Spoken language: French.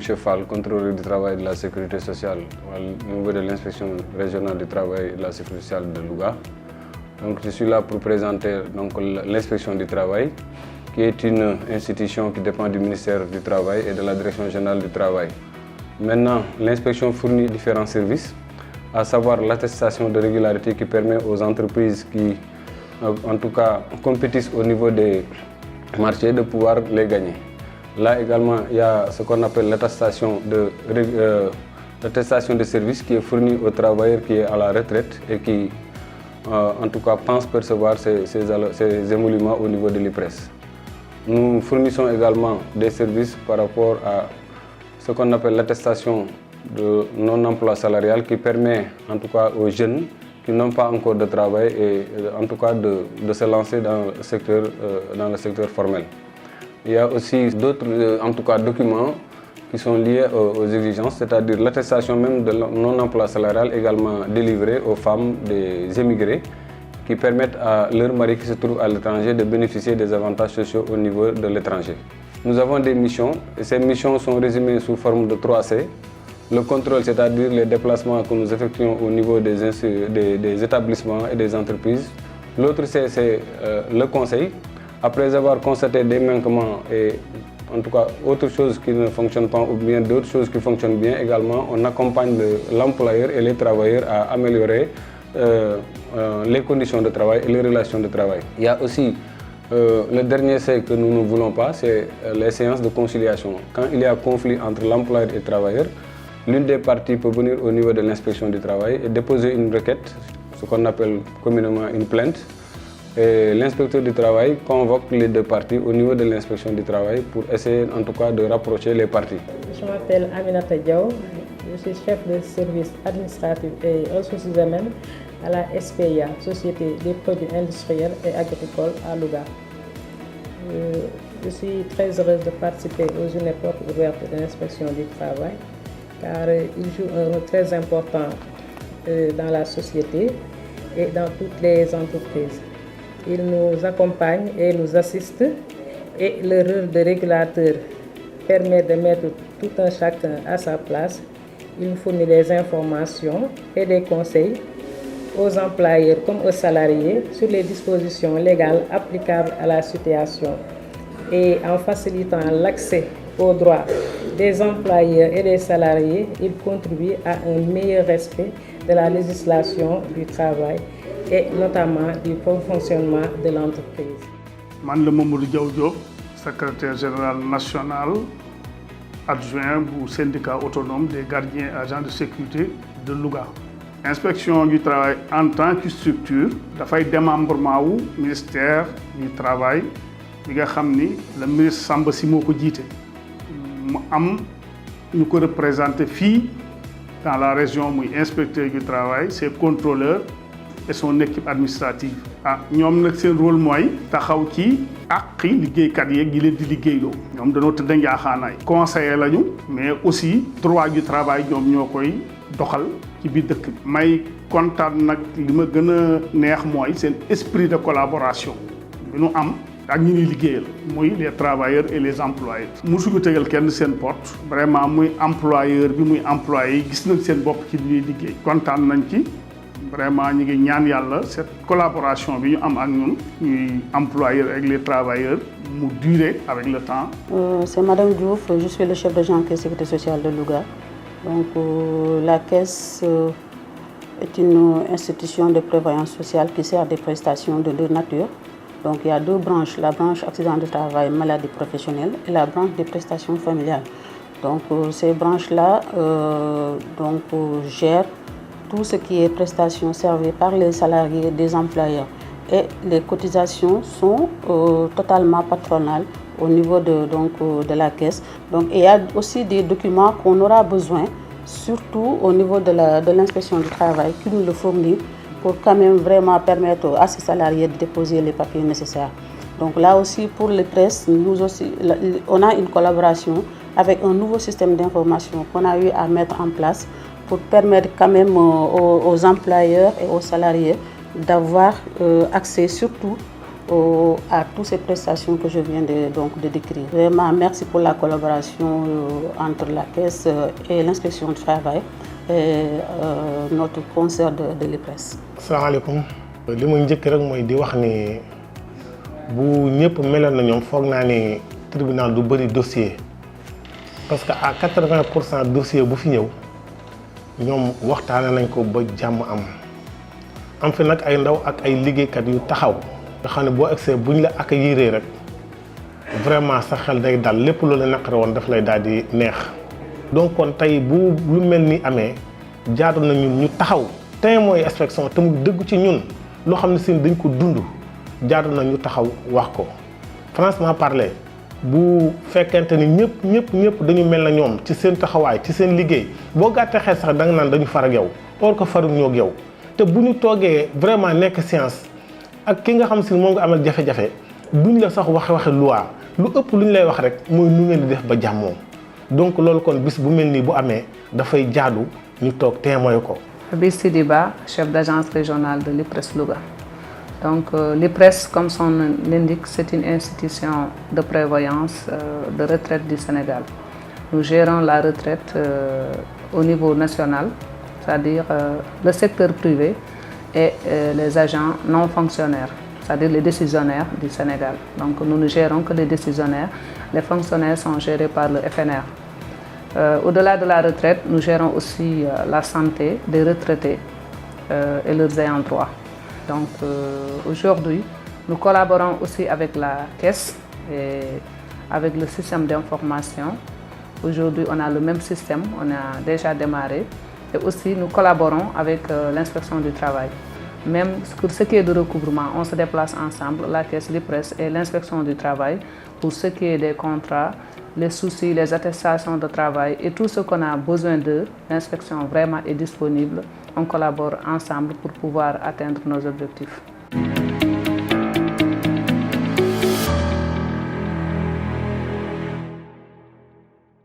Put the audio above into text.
M. Fall, contrôleur du travail et de la sécurité sociale au niveau de l'inspection régionale du travail et de la sécurité sociale de Louga. Donc, je suis là pour présenter l'inspection du travail, qui est une institution qui dépend du ministère du Travail et de la Direction générale du travail. Maintenant, l'inspection fournit différents services, à savoir l'attestation de régularité qui permet aux entreprises qui, en tout cas, compétissent au niveau des marchés de pouvoir les gagner. Là également, il y a ce qu'on appelle l'attestation de service qui est fournie au travailleur qui est à la retraite et qui, en tout cas, pense percevoir ces émoluments au niveau de l'IPRES. Nous fournissons également des services par rapport à ce qu'on appelle l'attestation de non-emploi salarial qui permet, en tout cas, aux jeunes qui n'ont pas encore de travail et en tout cas de se lancer dans le secteur formel. Il y a aussi d'autres documents qui sont liés aux exigences, c'est-à-dire l'attestation même de non-emploi salarial également délivrée aux femmes des émigrés qui permettent à leurs maris qui se trouvent à l'étranger de bénéficier des avantages sociaux au niveau de l'étranger. Nous avons des missions et ces missions sont résumées sous forme de 3C. Le contrôle, c'est-à-dire les déplacements que nous effectuons au niveau des établissements et des entreprises. L'autre, c'est le conseil. Après avoir constaté des manquements et en tout cas autre chose qui ne fonctionne pas ou bien d'autres choses qui fonctionnent bien également, on accompagne l'employeur et les travailleurs à améliorer les conditions de travail et les relations de travail. Il y a aussi le dernier C que nous ne voulons pas, c'est les séances de conciliation. Quand il y a conflit entre l'employeur et le travailleur, l'une des parties peut venir au niveau de l'inspection du travail et déposer une requête, ce qu'on appelle communément une plainte. Et l'inspecteur du travail convoque les deux parties au niveau de l'inspection du travail pour essayer en tout cas de rapprocher les parties. Je m'appelle Aminata Diaw, je suis chef de service administratif et ressources humaines à la SPIA, Société des produits industriels et agricoles à Louga. Je suis très heureuse de participer aux journées portes ouvertes de l'inspection du travail car il joue un rôle très important dans la société et dans toutes les entreprises. Il nous accompagne et nous assiste et le rôle de régulateur permet de mettre tout un chacun à sa place. Il nous fournit des informations et des conseils aux employeurs comme aux salariés sur les dispositions légales applicables à la situation et en facilitant l'accès aux droits des employeurs et des salariés, il contribue à un meilleur respect de la législation du travail et notamment du bon fonctionnement de l'entreprise. Je suis Mamadou Diaw, secrétaire général national adjoint du syndicat autonome des gardiens et agents de sécurité de Louga. L'inspection du travail en tant que structure dafay démembrement du ministère du travail bi nga xamni le ministre Samba Sy moko jité mu am ñu ko représenter fi dans la région muy inspecteur du travail, ses contrôleurs et son équipe administrative. ñoom nag seen rôle mooy taxaw ci àqi liggéeykat yeeg yi leen di liggéeyloo ñoom dañoo tëdd njaaxaanaay conseiller lañu mais aussi droit du travail ñoom ñoo koy doxal ci biir dëkk bi. may kontaan nag li ma gën a neex mooy seen esprit de collaboration bi nu am ak ñi ñuy liggéeyal muy les travailleurs et les employés. musuñu tegal kenn seen porte vraiment muy employeur bi muy employé yi gis nañ seen bopp ci li ñuy liggéey kontaan nañ ci. Vraiment, nous avons cette collaboration avec les employeurs et les travailleurs nous durer avec le temps. C'est Madame Diouf, je suis le chef de la Sécurité sociale de Louga. Donc, la Caisse est une institution de prévoyance sociale qui sert des prestations de deux natures. Donc, il y a deux branches, la branche accident de travail, maladie professionnelle et la branche des prestations familiales. Donc, ces branches-là gèrent tout ce qui est prestations servies par les salariés des employeurs. Et les cotisations sont totalement patronales au niveau de la caisse. Donc il y a aussi des documents qu'on aura besoin, surtout au niveau de l'inspection du travail, qui nous le fournit pour quand même vraiment permettre à ces salariés de déposer les papiers nécessaires. Donc là aussi pour les presses, nous aussi, on a une collaboration avec un nouveau système d'information qu'on a eu à mettre en place pour permettre quand même aux employeurs et aux salariés d'avoir accès surtout à toutes ces prestations que je viens de décrire. Vraiment, merci pour la collaboration entre la Caisse et l'Inspection du travail et notre concert de l'IPRES. Salaamaaleykum. li ma njëkk rek mooy di wax ni bu ñëpp meloon na ñoom foog naa ni tribunal du bëri dossier parce que à 80% dossier bu fi ñëw ñoom waxtaane nañ ko ba jàmm am fi nag ay ndaw ak ay liggéeykat yu taxaw nga xam ne boo egsee buñ la accueillir rek vraiment sa xel day dal lépp loolu naqare woon daf lay daal di neex donc kon tey bu lu mel ni amee jaadu na ñun ñu taxaw témoin inspection te mu dëgg ci ñun loo xam ne si dañ ko dund jaadu na ñu taxaw wax ko franchement parler bu fekkente ni ñëpp dañu mel na ñoom ci seen taxawaay ci seen liggéey boo gàttee xel sax da nga naan dañu far ak yow or que faruñ ñoo ak yow te bu ñu toogee vraiment nekk science ak ki nga xam si moom nga amal jafe-jafe duñ la sax waxe loi lu ëpp lu ñu lay wax rek mooy nu ngeen di def ba jàmmoo donc loolu kon bis bu mel nii bu amee dafay jaadu ñu toog témoin ko. Fabrice Sidiba, chef d'agence régionale de l'IPRES Louga. Donc l'IPRES, comme son nom l'indique, c'est une institution de prévoyance de retraite du Sénégal. Nous gérons la retraite au niveau national, c'est-à-dire le secteur privé et les agents non fonctionnaires, c'est-à-dire les décisionnaires du Sénégal. Donc nous ne gérons que les décisionnaires. Les fonctionnaires sont gérés par le FNR. Au-delà de la retraite, nous gérons aussi la santé des retraités et leurs ayants droit. Donc aujourd'hui, nous collaborons aussi avec la Caisse et avec le système d'information. Aujourd'hui, on a le même système, on a déjà démarré. Et aussi, nous collaborons avec l'inspection du travail. Même pour ce qui est de recouvrement, on se déplace ensemble, la Caisse, l'IPRES et l'inspection du travail, pour ce qui est des contrats, les soucis, les attestations de travail et tout ce qu'on a besoin d'eux. L'inspection vraiment est disponible. On collabore ensemble pour pouvoir atteindre nos objectifs.